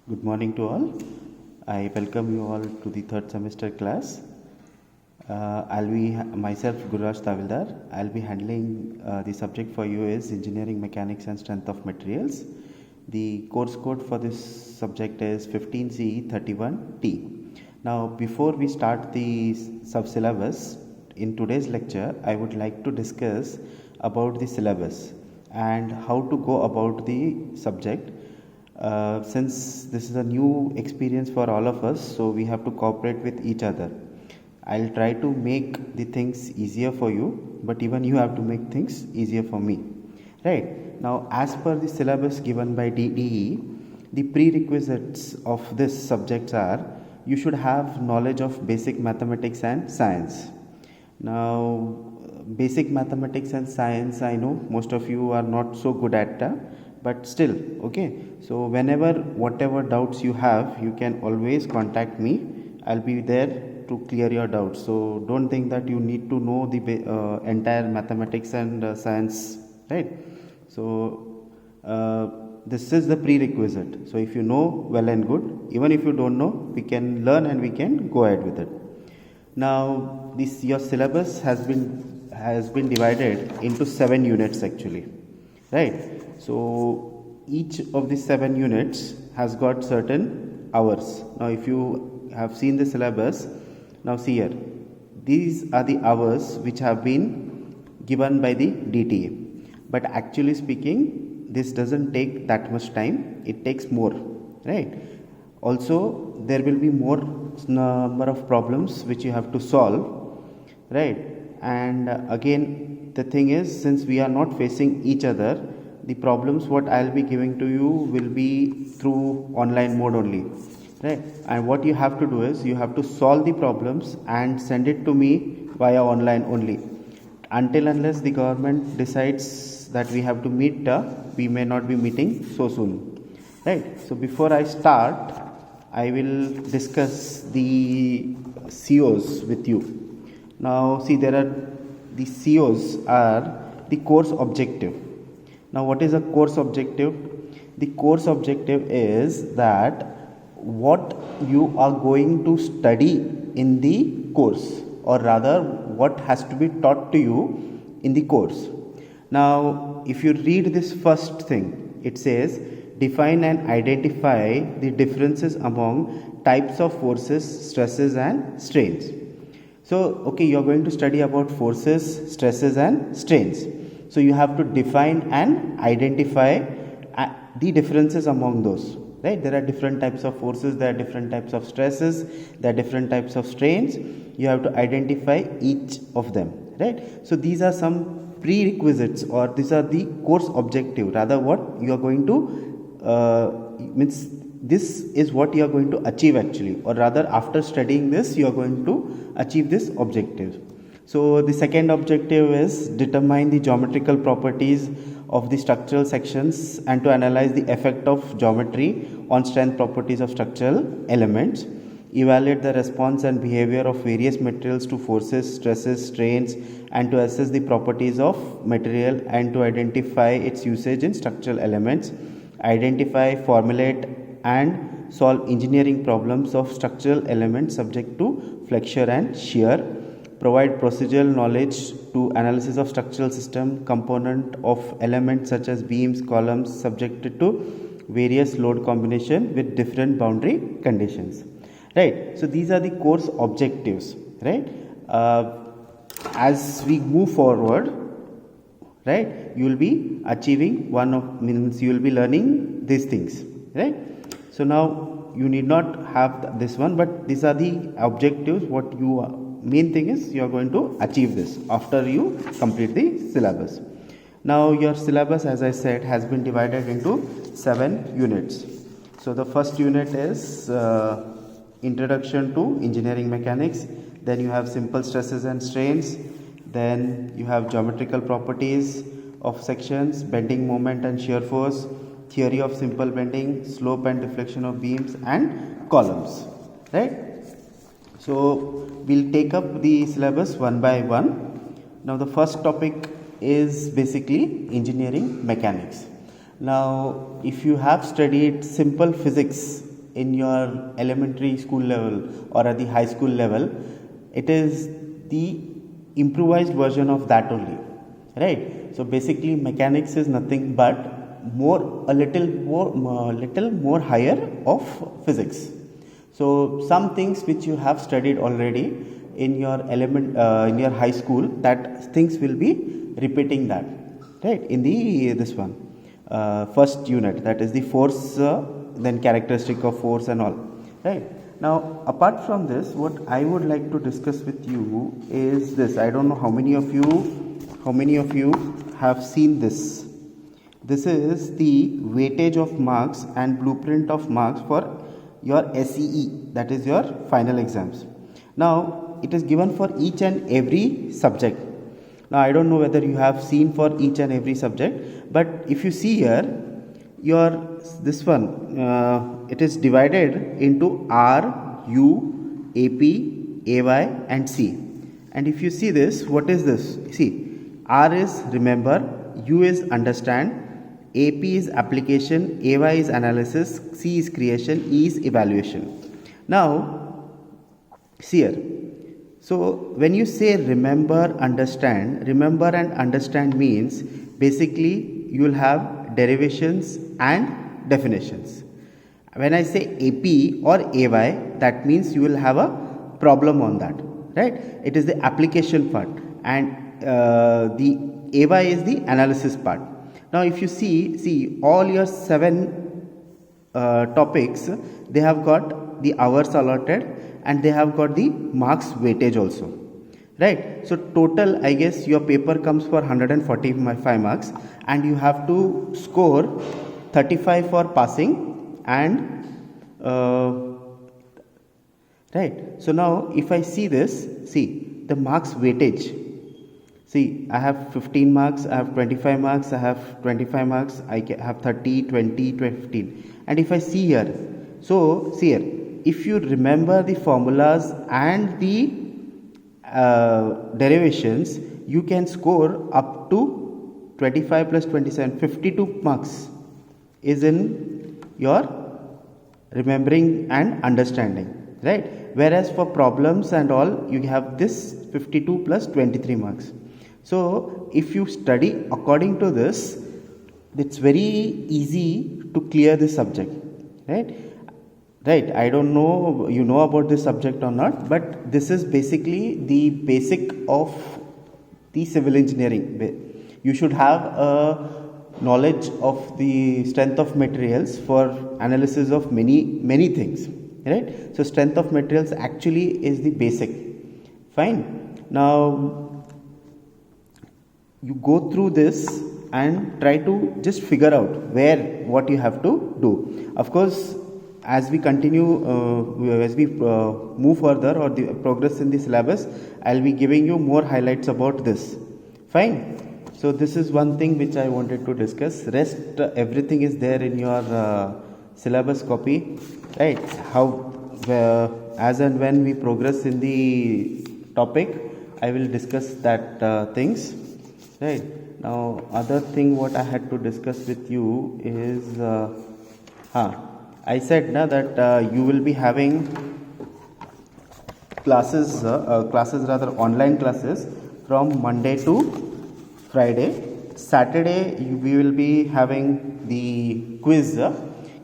Good morning to all. I welcome you all to the third semester class. I'll be myself Gurraj Tavildar. I'll be handling the subject for you is Engineering Mechanics and Strength of Materials. The course code for this subject is 15CE31T. Now, before we start the sub-syllabus, in today's lecture, I would like to discuss about the syllabus and how to go about the subject. Since this is a new experience for all of us, so we have to cooperate with each other. I'll try to make the things easier for you, but even you have to make things easier for me. Right, now as per the syllabus given by DDE, the prerequisites of this subjects are you should have knowledge of basic mathematics and science. Now basic mathematics and science, I know most of you are not so good at but still, okay, so whenever whatever doubts you have, you can always contact me. I'll be there to clear your doubts. So don't think that you need to know the entire mathematics and science, right? So this is the prerequisite. So if you know, well and good. Even if you don't know, we can learn and we can go ahead with it. Now this your syllabus has been divided into 7 units actually, right? So each of the 7 units has got certain hours. Now if you have seen the syllabus, now see here, these are the hours which have been given by the DTA, but actually speaking this doesn't take that much time, it takes more, right? Also there will be more number of problems which you have to solve, right? And again the thing is, since we are not facing each other, the problems what I'll be giving to you will be through online mode only, right? And what you have to do is you have to solve the problems and send it to me via online only. Until unless the government decides that we have to meet, we may not be meeting so soon, right? So before I start, I will discuss the COs with you. Now see, there are the COs are the course objective. Now what is a course objective? The course objective is that what you are going to study in the course, or rather what has to be taught to you in the course. Now if you read this first thing, it says define and identify the differences among types of forces, stresses and strains. So okay, you are going to study about forces, stresses and strains. So you have to define and identify the differences among those, right? There are different types of forces, there are different types of stresses, there are different types of strains. You have to identify each of them, right? So these are some prerequisites, or these are the course objective, rather what you are going to means this is what you are going to achieve actually, or rather after studying this you are going to achieve this objective. So the second objective is determine the geometrical properties of the structural sections and to analyze the effect of geometry on strength properties of structural elements. Evaluate the response and behavior of various materials to forces, stresses, strains, and to assess the properties of material and to identify its usage in structural elements. Identify, formulate, and solve engineering problems of structural elements subject to flexure and shear. Provide procedural knowledge to analysis of structural system component of elements such as beams, columns subjected to various load combination with different boundary conditions, right? So these are the course objectives, right? As we move forward, right, you will be achieving you will be learning these things, right? So now you need not have this one, but these are the objectives. What you main thing is you are going to achieve this after you complete the syllabus. Now your syllabus, as I said, has been divided into 7 units. So the first unit is introduction to engineering mechanics. Then you have simple stresses and strains. Then you have geometrical properties of sections, bending moment and shear force, theory of simple bending, slope and deflection of beams and columns, right? So we'll take up the syllabus one by one. Now the first topic is basically engineering mechanics. Now if you have studied simple physics in your elementary school level or at the high school level, it is the improvised version of that only, right? So basically mechanics is nothing but a little more higher of physics. So some things which you have studied already in your in your high school, that things will be repeating that, right, in the this one first unit, that is the force, then characteristic of force and all, right? Now apart from this, what I would like to discuss with you is this. I don't know how many of you have seen this. This is the weightage of marks and blueprint of marks for your SEE, that is your final exams. Now it is given for each and every subject. Now I don't know whether you have seen for each and every subject, but if you see here, your this one, it is divided into R, U, AP, AY and C. And if you see this, what is this? See, R is remember, U is understand, AP is application, AY is analysis, C is creation, E is evaluation. Now see here. So when you say remember and understand means basically you will have derivations and definitions. When I say AP or AY, that means you will have a problem on that, right? It is the application part, and the AY is the analysis part. Now if you see all your 7 topics, they have got the hours allotted and they have got the marks weightage also, right? So total, I guess your paper comes for 145 marks and you have to score 35 for passing and right. So now if I see this, see the marks weightage. See, I have 15 marks, I have 25 marks, I have 25 marks, I have 30, 20, 15. And if I see here, so see here, if you remember the formulas and the derivations, you can score up to 25 plus 27, 52 marks is in your remembering and understanding, right? Whereas for problems and all, you have this 52 plus 23 marks. So if you study according to this, it's very easy to clear this subject, right? Right, I don't know you know about this subject or not, but this is basically the basic of the civil engineering. You should have a knowledge of the strength of materials for analysis of many things, right? So strength of materials actually is the basic. Fine. Now you go through this and try to just figure out what you have to do. Of course, as we continue, move further or the progress in the syllabus, I'll be giving you more highlights about this. Fine. So this is one thing which I wanted to discuss. Rest everything is there in your syllabus copy, right? How as and when we progress in the topic, I will discuss that things. Right. Now other thing what I had to discuss with you is I said that you will be having classes online classes from Monday to Friday. Saturday we will be having the quiz.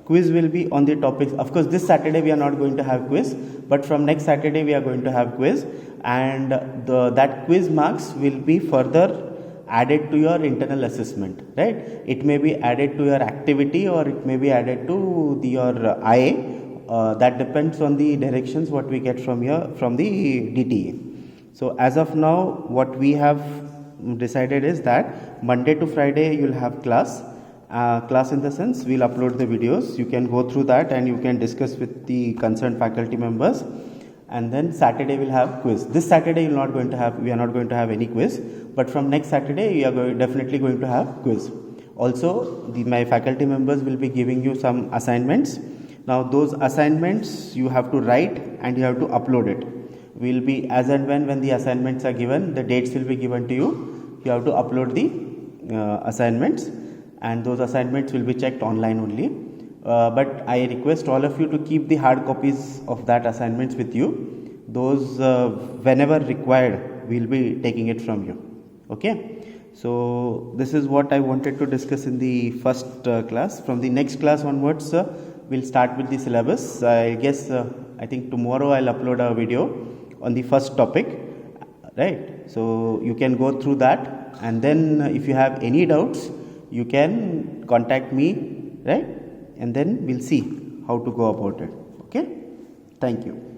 Quiz will be on the topics. Of course, this Saturday we are not going to have quiz, but from next Saturday we are going to have quiz, and that quiz marks will be further added to your internal assessment, right? It may be added to your activity or it may be added to your IA. That depends on the directions what we get from the DTE. So as of now, what we have decided is that Monday to Friday you will have class. Class in the sense we'll upload the videos. You can go through that and you can discuss with the concerned faculty members. And then Saturday we'll have quiz. This Saturday we are not going to have any quiz, but from next Saturday we are definitely going to have quiz. Also, my faculty members will be giving you some assignments. Now those assignments you have to write and you have to upload it. Will be as and when the assignments are given, the dates will be given to you. You have to upload the assignments, and those assignments will be checked online only. but I request all of you to keep the hard copies of that assignments with you. Those whenever required, we'll be taking it from you. Okay, so this is what I wanted to discuss in the first class. From the next class onwards, we'll start with the syllabus. I guess I think tomorrow I'll upload a video on the first topic, right? So you can go through that, and then if you have any doubts, you can contact me, right? And then we'll see how to go about it. Okay, thank you.